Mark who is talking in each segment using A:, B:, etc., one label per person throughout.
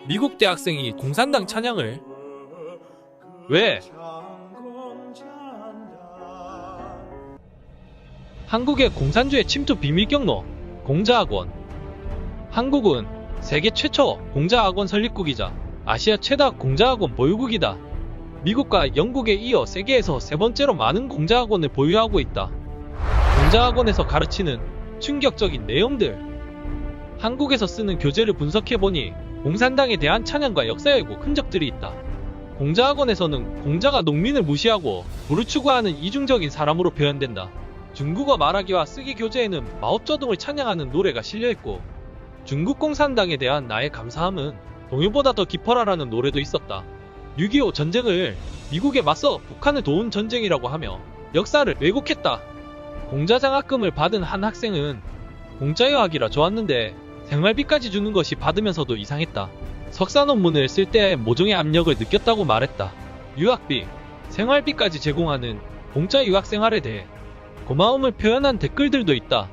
A: 미국 대학생이 공산당 찬양을 왜? 한국의 공산주의 침투 비밀 경로 공자학원. 한국은 세계 최초 공자학원 설립국이자 아시아 최다 공자학원 보유국이다. 미국과 영국에 이어 세계에서 세 번째로 많은 공자학원을 보유하고 있다. 공자학원에서 가르치는 충격적인 내용들. 한국에서 쓰는 교재를 분석해보니 공산당에 대한 찬양과 역사 왜곡 흔적들이 있다. 공자학원에서는 공자가 농민을 무시하고 부를 추구하는 이중적인 사람으로 표현된다. 중국어 말하기와 쓰기 교재에는 마오쩌둥을 찬양하는 노래가 실려있고, 중국 공산당에 대한 나의 감사함은 동요보다 더 깊어라라는 노래도 있었다. 6.25 전쟁을 미국에 맞서 북한을 도운 전쟁이라고 하며 역사를 왜곡했다. 공자장학금을 받은 한 학생은 공짜유학이라 좋았는데 생활비까지 주는 것이 받으면서도 이상했다. 석사 논문을 쓸 때 모종의 압력을 느꼈다고 말했다. 유학비, 생활비까지 제공하는 공짜 유학생활에 대해 고마움을 표현한 댓글들도 있다.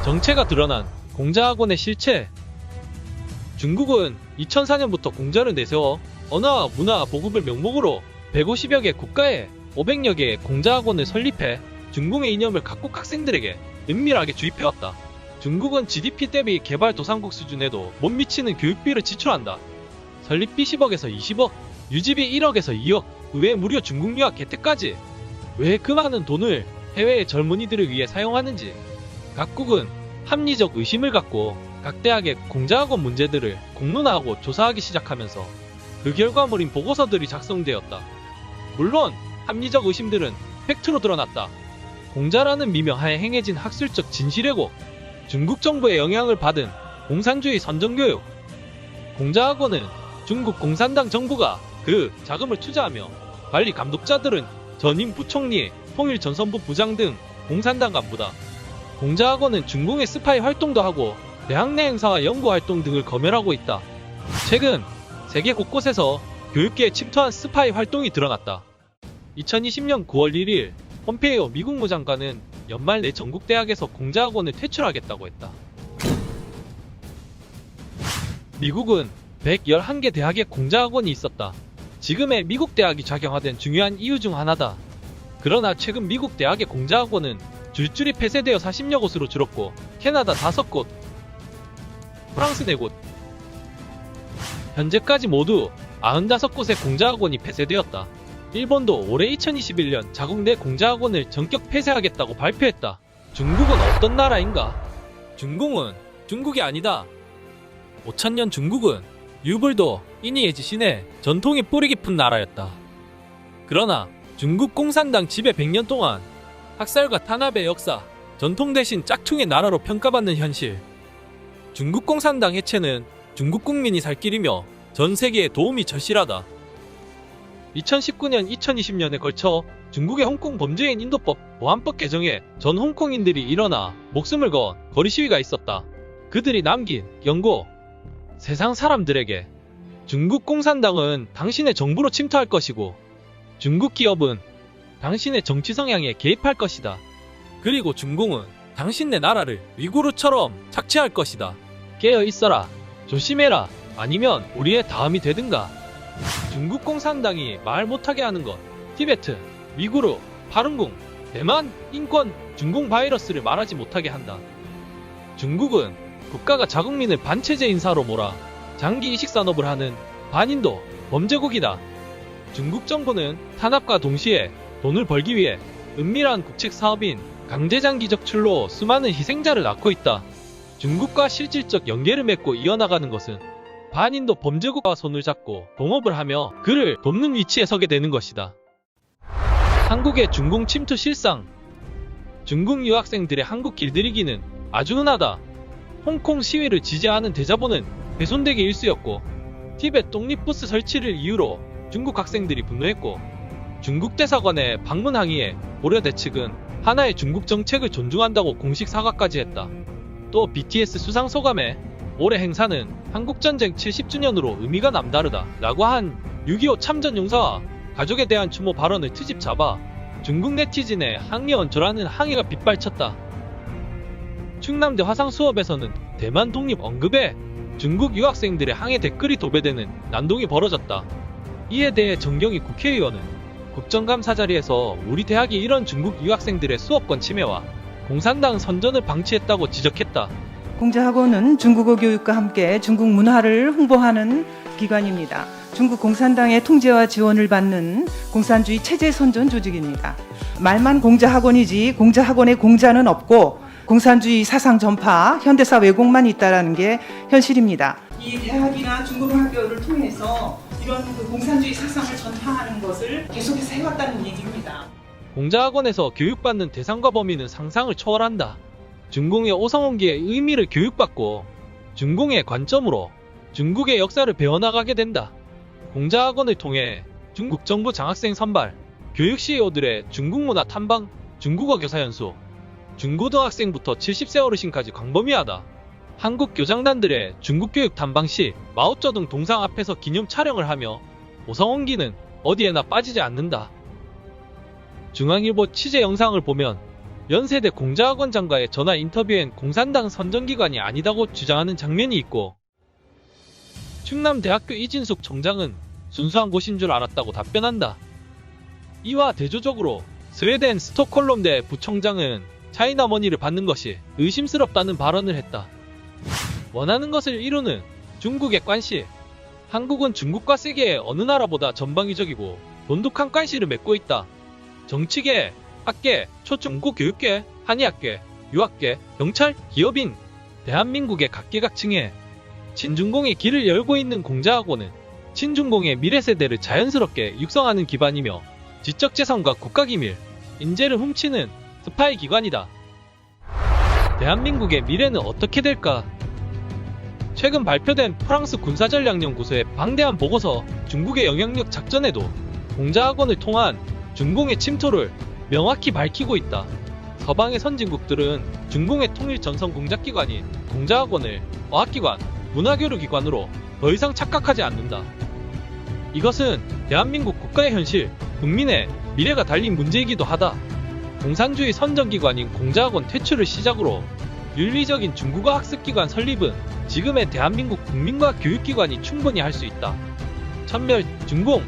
A: 정체가 드러난 공자학원의 실체. 중국은 2004년부터 공자를 내세워 언어와 문화 보급을 명목으로 150여 개 국가에 500여 개의 공자학원을 설립해 중국의 이념을 각국 학생들에게 은밀하게 주입해왔다. 중국은 GDP 대비 개발도상국 수준에도 못 미치는 교육비를 지출한다. 설립비 10억에서 20억, 유지비 1억에서 2억, 의외 무려 중국 유학 혜택까지. 왜 그 많은 돈을 해외의 젊은이들을 위해 사용하는지 각국은 합리적 의심을 갖고 각 대학의 공자학원 문제들을 공론화하고 조사하기 시작하면서 그 결과물인 보고서들이 작성되었다. 물론 합리적 의심들은 팩트로 드러났다. 공자라는 미명하에 행해진 학술적 진실왜곡, 중국 정부의 영향을 받은 공산주의 선전교육. 공자학원은 중국 공산당 정부가 그 자금을 투자하며 관리 감독자들은 전임 부총리, 통일전선부 부장 등 공산당 간부다. 공자학원은 중공의 스파이 활동도 하고 대학 내 행사와 연구활동 등을 검열하고 있다. 최근 세계 곳곳에서 교육계에 침투한 스파이 활동이 드러났다. 2020년 9월 1일 폼페이오 미국 무장관은 연말 내 전국 대학에서 공자학원을 퇴출하겠다고 했다. 미국은 111개 대학에 공자학원이 있었다. 지금의 미국 대학이 작용화된 중요한 이유 중 하나다. 그러나 최근 미국 대학의 공자학원은 줄줄이 폐쇄되어 40여 곳으로 줄었고, 캐나다 5곳, 프랑스 4곳, 현재까지 모두 95곳의 공자학원이 폐쇄되었다. 일본도 올해 2021년 자국 내 공자학원을 전격 폐쇄하겠다고 발표했다. 중국은 어떤 나라인가? 중공은 중국이 아니다. 5000년 중국은 유불도, 인이에지 신의 전통이 뿌리 깊은 나라였다. 그러나 중국 공산당 지배 100년 동안 학살과 탄압의 역사, 전통 대신 짝퉁의 나라로 평가받는 현실. 중국 공산당 해체는 중국 국민이 살 길이며 전 세계에 도움이 절실하다. 2019년, 2020년에 걸쳐 중국의 홍콩 범죄인 인도법 보안법 개정에 전 홍콩인들이 일어나 목숨을 건 거리 시위가 있었다. 그들이 남긴 경고. 세상 사람들에게 중국 공산당은 당신의 정부로 침투할 것이고 중국 기업은 당신의 정치 성향에 개입할 것이다. 그리고 중공은 당신네 나라를 위구르처럼 착취할 것이다. 깨어 있어라. 조심해라. 아니면 우리의 다음이 되든가. 중국 공산당이 말 못하게 하는 것. 티베트, 위구르, 파룬궁, 대만, 인권, 중공 바이러스를 말하지 못하게 한다. 중국은 국가가 자국민을 반체제 인사로 몰아 장기 이식 산업을 하는 반인도 범죄국이다. 중국 정부는 탄압과 동시에 돈을 벌기 위해 은밀한 국책 사업인 강제장기 적출로 수많은 희생자를 낳고 있다. 중국과 실질적 연계를 맺고 이어나가는 것은 반인도 범죄국과 손을 잡고 동업을 하며 그를 돕는 위치에 서게 되는 것이다. 한국의 중공 침투 실상. 중국 유학생들의 한국 길들이기는 아주 흔하다. 홍콩 시위를 지지하는 대자보는 훼손되기 일쑤였고, 티베트 독립부스 설치를 이유로 중국 학생들이 분노했고, 중국 대사관에 방문 항의에 고려대 측은 하나의 중국 정책을 존중한다고 공식 사과까지 했다. 또 BTS 수상소감에 올해 행사는 한국전쟁 70주년으로 의미가 남다르다 라고 한 6.25 참전용사와 가족에 대한 추모 발언을 트집 잡아 중국 네티즌의 항의 언저라는 항의가 빗발쳤다. 충남대 화상 수업에서는 대만 독립 언급에 중국 유학생들의 항해 댓글이 도배되는 난동이 벌어졌다. 이에 대해 정경희 국회의원은 국정감사 자리에서 우리 대학이 이런 중국 유학생들의 수업권 침해와 공산당 선전을 방치했다고 지적했다.
B: 공자학원은 중국어 교육과 함께 중국 문화를 홍보하는 기관입니다. 중국 공산당의 통제와 지원을 받는 공산주의 체제 선전 조직입니다. 말만 공자학원이지 공자학원에 공자는 없고 공산주의 사상 전파, 현대사 왜곡만 있다는 게 현실입니다. 이 대학이나 중고등학교를 통해서 이런 공산주의 사상을 전파하는 것을 계속해서 해왔다는 얘기입니다.
A: 공자학원에서 교육받는 대상과 범위는 상상을 초월한다. 중공의 오성원기의 의미를 교육받고 중공의 관점으로 중국의 역사를 배워나가게 된다. 공자학원을 통해 중국 정부 장학생 선발, 교육 CEO들의 중국 문화 탐방, 중국어 교사 연수, 중고등학생부터 70세 어르신까지 광범위하다. 한국 교장단들의 중국 교육 탐방 시 마오쩌둥 동상 앞에서 기념 촬영을 하며 오성원기는 어디에나 빠지지 않는다. 중앙일보 취재 영상을 보면 연세대 공자학원장과의 전화 인터뷰엔 공산당 선전기관이 아니다고 주장하는 장면이 있고, 충남대학교 이진숙 총장은 순수한 곳인 줄 알았다고 답변한다. 이와 대조적으로 스웨덴 스톡홀름대 부총장은 차이나머니를 받는 것이 의심스럽다는 발언을 했다. 원하는 것을 이루는 중국의 관시. 한국은 중국과 세계의 어느 나라보다 전방위적이고 돈독한 관시를 맺고 있다. 정치계, 학계, 초중고 교육계, 한의학계, 유학계, 경찰, 기업인, 대한민국의 각계각층에 친중공의 길을 열고 있는 공자학원은 친중공의 미래세대를 자연스럽게 육성하는 기반이며 지적재산과 국가기밀, 인재를 훔치는 스파이 기관이다. 대한민국의 미래는 어떻게 될까? 최근 발표된 프랑스 군사전략연구소의 방대한 보고서 중국의 영향력 작전에도 공자학원을 통한 중공의 침투를 명확히 밝히고 있다. 서방의 선진국들은 중공의 통일 전선 공작기관인 공자학원을 어학기관, 문화교류기관으로 더 이상 착각하지 않는다. 이것은 대한민국 국가의 현실, 국민의 미래가 달린 문제이기도 하다. 공산주의 선전기관인 공자학원 퇴출을 시작으로 윤리적인 중국어 학습기관 설립은 지금의 대한민국 국민과 교육기관이 충분히 할 수 있다. 천멸, 중공,